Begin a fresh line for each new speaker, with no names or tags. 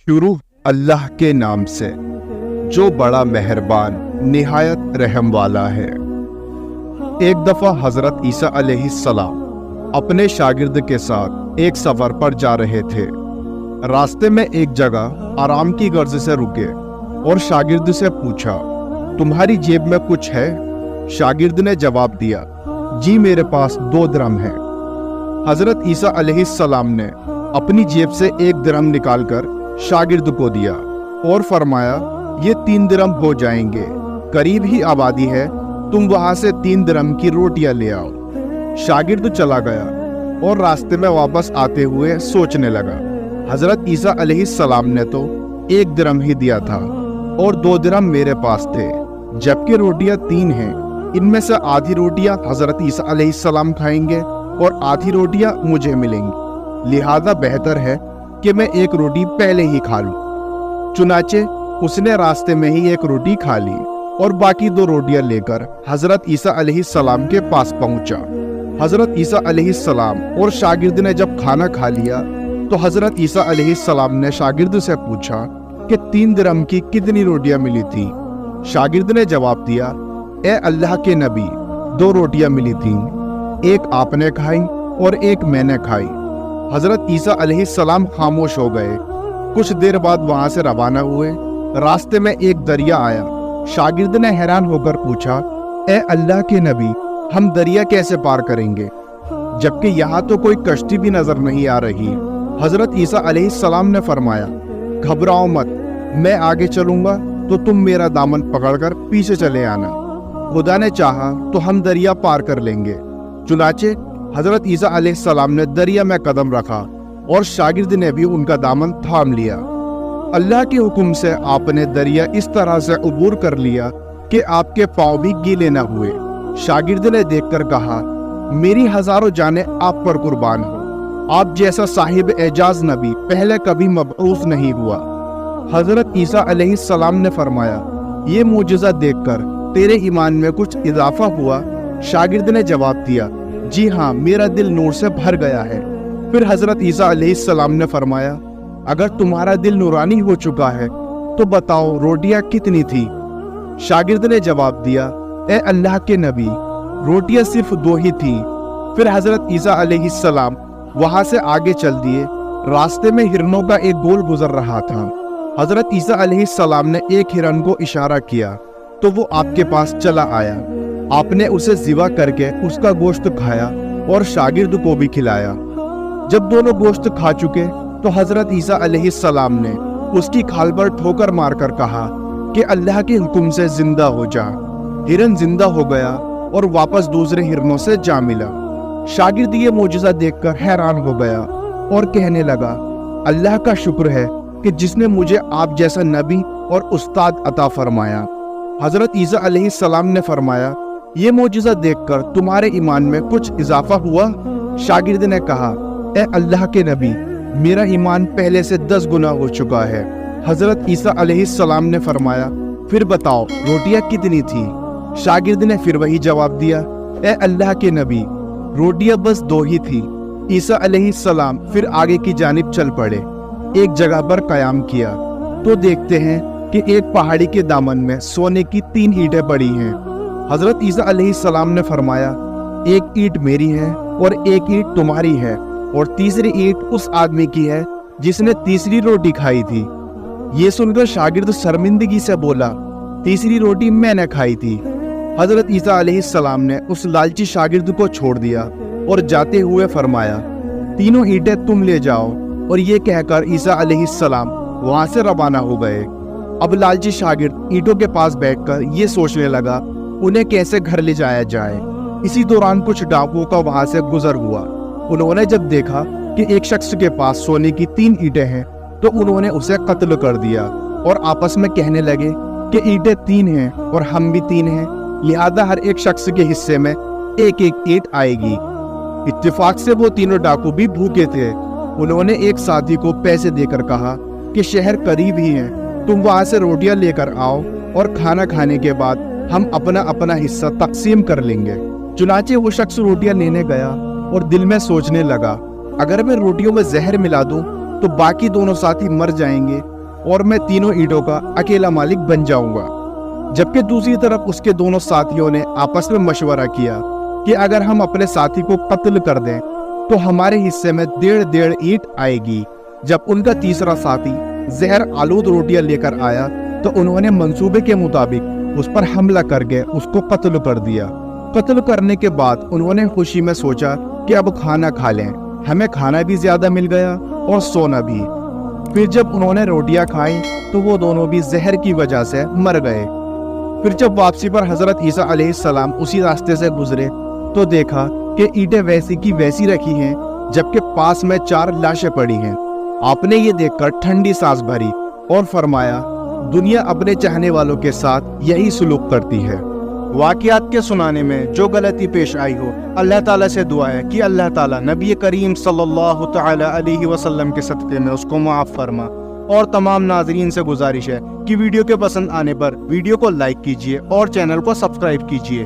शुरू अल्लाह के नाम से जो बड़ा मेहरबान निहायत रहम वाला है। एक दफा हजरत ईसा अलैहिस्सलाम अपने शागिर्द के साथ एक सफर पर जा रहे थे। रास्ते में एक जगह आराम की गर्ज से रुके और शागिर्द से पूछा, तुम्हारी जेब में कुछ है? शागिर्द ने जवाब दिया, जी मेरे पास 2 दिरहम है। हजरत ईसा अलैहिस्सलाम ने अपनी जेब से 1 दिरहम निकालकर शागिर्द को दिया और फरमाया, ये 3 दिरहम हो जाएंगे, करीब ही आबादी है, तुम वहां से 3 दिरहम की रोटियां ले आओ। शागिर्द चला गया और रास्ते में वापस आते हुए सोचने लगा, हजरत ईसा अलैहिस्सलाम ने तो 1 दिरहम ही दिया था और 2 दिरहम मेरे पास थे, जबकि रोटियां 3 हैं। इनमें से आधी रोटियां हजरत ईसा अलैहिस्सलाम खाएंगे और आधी रोटियां मुझे मिलेंगी, लिहाजा बेहतर है कि मैं 1 रोटी पहले ही खा लूं। चुनाचे उसने रास्ते में ही 1 रोटी खा ली और बाकी 2 रोटियां लेकर हजरत ईसा अलैहिस्सलाम के पास पहुंचा। हजरत ईसा अलैहिस्सलाम और शागिर्द ने जब खाना खा लिया तो हजरत ईसा अलैहिस्सलाम ने शागिर्द से पूछा कि 3 दिरहम की कितनी रोटियां मिली थी? शागिर्द ने जवाब दिया, ए अल्लाह के नबी, 2 रोटियां मिली थीं, 1 आपने खाई और 1 मैंने खाई। हजरत ईसा अलैहिस्सलाम खामोश हो गए। कुछ देर बाद वहां से रवाना हुए। रास्ते में एक दरिया आया। शागिर्द ने हैरान होकर पूछा, ए अल्लाह के नबी, हम दरिया कैसे पार करेंगे, जबकि यहाँ तो कोई कश्ती भी नजर नहीं आ रही। हजरत ईसा अलैहिस्सलाम ने फरमाया, घबराओ मत, मैं आगे चलूंगा तो तुम मेरा दामन पकड़कर पीछे चले आना। खुदा ने चाहा तो हम दरिया पार कर लेंगे। चुनाचे हजरत ईसा अलैहिस्सलाम ने दरिया में कदम रखा और शागिर्द ने भी उनका दामन थाम लिया। अल्लाह के हुक्म से आपने दरिया इस तरह से उबूर कर लिया कि आपके पांव भी गीले न हुए। शागिर्द ने देखकर कहा, मेरी हजारों जानें आप पर कुर्बान हो, आप जैसा साहिब एजाज नबी पहले कभी मबऊस नहीं हुआ। हजरत ईसा अलैहिस्सलाम ने फरमाया, ये मोजज़ा देखकर तेरे ईमान में कुछ इजाफा हुआ? शागिर्द ने जवाब दिया, जी हाँ, मेरा दिल नूर से भर गया है। फिर हजरत ईसा अलैहिस्सलाम ने फरमाया, अगर तुम्हारा दिल नूरानी हो चुका है तो बताओ रोटियां कितनी थी? शागिर्द ने जवाब दिया, ए अल्लाह के नबी, रोटियां सिर्फ 2 ही थी। फिर हजरत ईसा अलैहिस्सलाम वहां से आगे चल दिए। रास्ते में हिरनों का एक गोल गुजर रहा था। हजरत ईसा अलैहिस्सलाम ने एक हिरन को इशारा किया तो वो आपके पास चला आया। आपने उसे ज़िबा करके उसका गोश्त खाया और शागिर्द को भी खिलाया। जब दोनों गोश्त खा चुके तो हजरत ईसा अलैहिस्सलाम ने उसकी खाल पर ठोकर मारकर कहा कि अल्लाह के हुक्म से जिंदा हो जा। हिरन जिंदा हो गया और वापस दूसरे हिरनों से जा मिला। शागिर्द ये मोजज़ा देखकर हैरान हो गया और कहने लगा, अल्लाह का शुक्र है कि जिसने मुझे आप जैसा नबी और उस्ताद अता फरमाया। हजरत ईसा अलैहिस्सलाम ने फरमाया, ये मोजज़ा देखकर तुम्हारे ईमान में कुछ इजाफा हुआ? शागिर्द ने कहा, ए अल्लाह के नबी, मेरा ईमान पहले से 10 गुना हो चुका है। हजरत ईसा अलैहिस्सलाम ने फरमाया, फिर बताओ रोटियां कितनी थी? शागिर्द ने फिर वही जवाब दिया, ए अल्लाह के नबी, रोटियां बस 2 ही थी। ईसा अलैहिस्सलाम फिर आगे की जानिब चल पड़े। एक जगह पर कयाम किया तो देखते हैं कि एक पहाड़ी के दामन में सोने की 3 ईंटें पड़ी हैं। हजरत ईसा अलैहिस्सलाम ने फरमाया, एक ईंट मेरी है और एक ईंट तुम्हारी है और तीसरी ईंट उस आदमी की है जिसने तीसरी रोटी खाई थी। ये सुनकर शागिर्द शर्मिंदगी से बोला, तीसरी रोटी मैंने खाई थी। हजरत ईसा अलैहिस्सलाम ने उस लालची शागिर्द को छोड़ दिया और जाते हुए फरमाया, तीनों ईंटें तुम ले जाओ। और ये कहकर ईसा अलैहिस्सलाम वहां से रवाना हो गए। अब लालची शागिर्द ईंटों के पास बैठकर ये सोचने लगा, उन्हें कैसे घर ले जाया जाए। इसी दौरान कुछ डाकुओं का वहां से गुजर हुआ। उन्होंने जब देखा कि एक शख्स के पास सोने की 3 ईंटें हैं तो उन्होंने उसे कत्ल कर दिया और आपस में कहने लगे कि ईंटें 3 हैं और हम भी 3 हैं, लिहाजा हर एक शख्स के हिस्से में 1-1 ईंट आएगी। इत्तेफाक से वो तीनों डाकू भी भूखे थे। उन्होंने एक साथी को पैसे देकर कहा कि शहर करीब ही है, तुम वहां से रोटियां लेकर आओ और खाना खाने के बाद हम अपना अपना हिस्सा तकसीम कर लेंगे। चुनाचे वो शख्स रोटियां लेने गया और दिल में सोचने लगा, अगर मैं रोटियों में जहर मिला दूं तो बाकी दोनों साथी मर जाएंगे और मैं तीनों ईंटों का अकेला मालिक बन जाऊंगा। जबकि दूसरी तरफ उसके दोनों साथियों ने आपस में मशवरा किया कि अगर हम अपने साथी को कत्ल कर दें तो हमारे हिस्से में 1.5 ईंट आएगी। जब उनका तीसरा साथी जहर आलूद रोटियां लेकर आया तो उन्होंने मंसूबे के मुताबिक उस पर हमला करके उसको कत्ल कर दिया। कत्ल करने के बाद उन्होंने खुशी में सोचा कि अब खाना खा लें, हमें खाना भी ज्यादा मिल गया और सोना भी। फिर जब उन्होंने रोटियां खाई तो वो दोनों भी जहर की वजह से मर गए। फिर जब वापसी पर हजरत ईसा अलैहिस्सलाम उसी रास्ते से गुजरे तो देखा कि ईंटें वैसी की वैसी रखी हैं, जबकि पास में 4 लाशें पड़ी हैं। आपने ये देखकर ठंडी सांस भरी और फरमाया, दुनिया अपने चाहने वालों के साथ यही सलूक करती है। वाक़ियात के सुनाने में जो गलती पेश आई हो, अल्लाह ताला से दुआ है कि अल्लाह ताला नबी करीम सल्लल्लाहु तआला अलैहि वसल्लम के सदक़े में उसको माफ़ फरमा। और तमाम नाज़रीन से गुजारिश है कि वीडियो के पसंद आने पर वीडियो को लाइक कीजिए और चैनल को सब्सक्राइब कीजिए।